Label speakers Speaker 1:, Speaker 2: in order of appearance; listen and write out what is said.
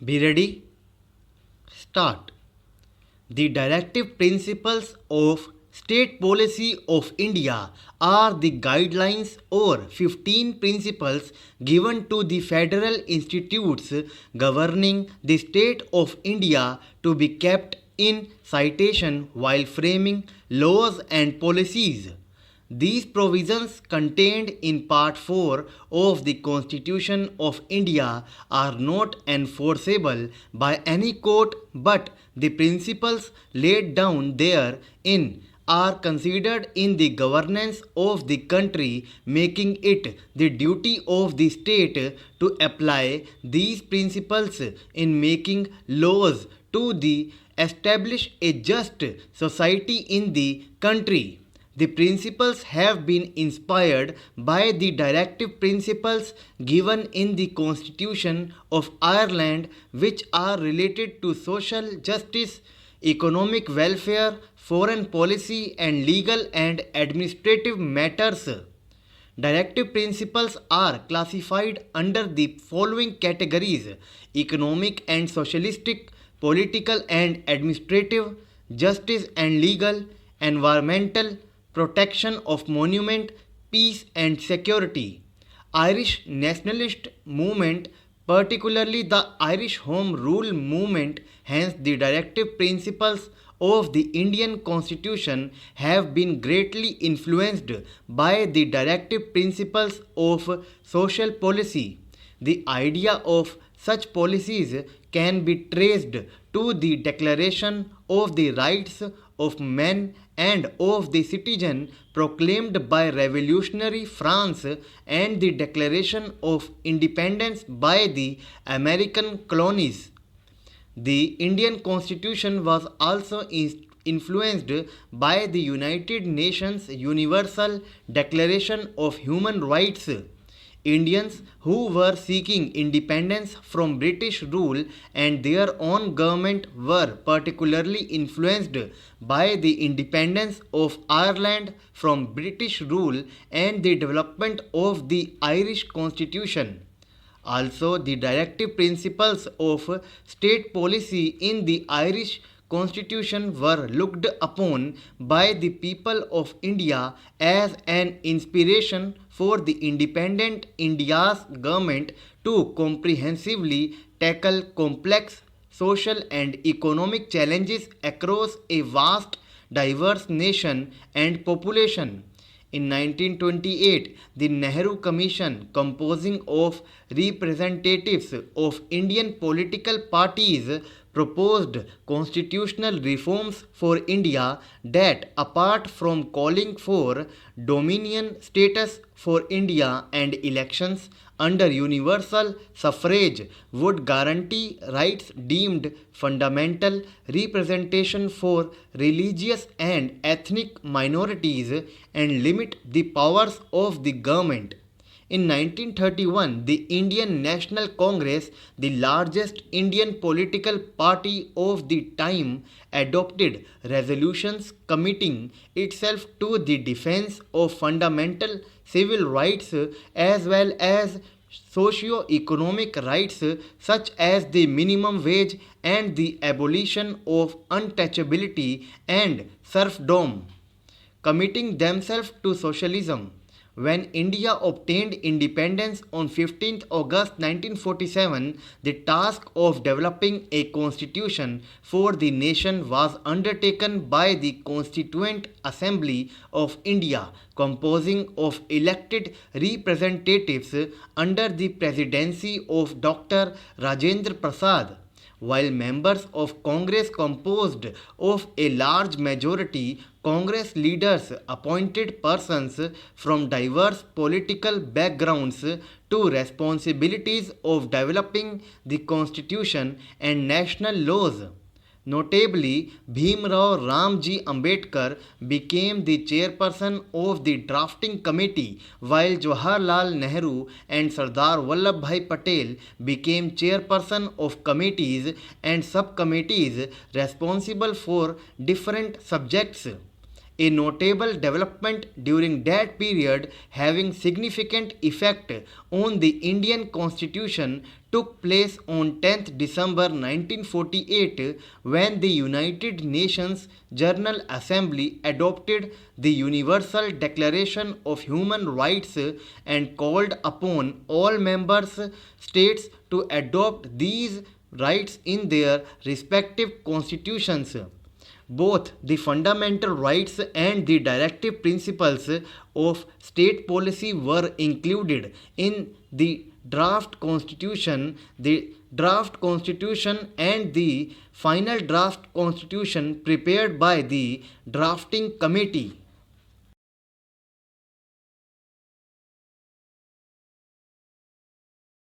Speaker 1: Be ready? Start. The directive principles of state policy of India are the guidelines or 15 principles given to the federal institutes governing the state of India to be kept in citation while framing laws and policies. These provisions contained in Part 4 of the Constitution of India are not enforceable by any court, but the principles laid down therein are considered in the governance of the country, making it the duty of the state to apply these principles in making laws to establish a just society in the country. The principles have been inspired by the directive principles given in the Constitution of Ireland, which are related to social justice, economic welfare, foreign policy, and legal and administrative matters. Directive principles are classified under the following categories: economic and socialistic, political and administrative, justice and legal, environmental, protection of monument, peace and security. Irish nationalist movement, particularly the Irish Home Rule movement, hence the directive principles of the Indian Constitution have been greatly influenced by the directive principles of social policy. The idea of such policies can be traced to the Declaration of the Rights of Man and of the Citizen proclaimed by revolutionary France and the Declaration of Independence by the American colonies. The Indian Constitution was also influenced by the United Nations Universal Declaration of Human Rights. Indians who were seeking independence from British rule and their own government were particularly influenced by the independence of Ireland from British rule and the development of the Irish Constitution. Also, the directive principles of state policy in the Irish Constitution were looked upon by the people of India as an inspiration for the independent India's government to comprehensively tackle complex social and economic challenges across a vast, diverse nation and population. In 1928, the Nehru Commission, composing of representatives of Indian political parties, proposed constitutional reforms for India that, apart from calling for dominion status for India and elections under universal suffrage, would guarantee rights deemed fundamental, representation for religious and ethnic minorities, and limit the powers of the government. In 1931, the Indian National Congress, the largest Indian political party of the time, adopted resolutions committing itself to the defense of fundamental civil rights as well as socio-economic rights such as the minimum wage and the abolition of untouchability and serfdom, committing themselves to socialism. When India obtained independence on 15th August 1947, the task of developing a constitution for the nation was undertaken by the Constituent Assembly of India, composing of elected representatives under the presidency of Dr. Rajendra Prasad. While members of Congress composed of a large majority, Congress leaders appointed persons from diverse political backgrounds to responsibilities of developing the constitution and national laws. Notably, Bhimrao Ramji Ambedkar became the chairperson of the drafting committee, while Jawaharlal Nehru and Sardar Vallabhbhai Patel became chairperson of committees and subcommittees responsible for different subjects. A notable development during that period having significant effect on the Indian Constitution took place on 10th December 1948 when the United Nations General Assembly adopted the Universal Declaration of Human Rights and called upon all member states to adopt these rights in their respective constitutions. Both the fundamental rights and the directive principles of state policy were included in the draft constitution. The draft constitution and the final draft constitution prepared by the drafting committee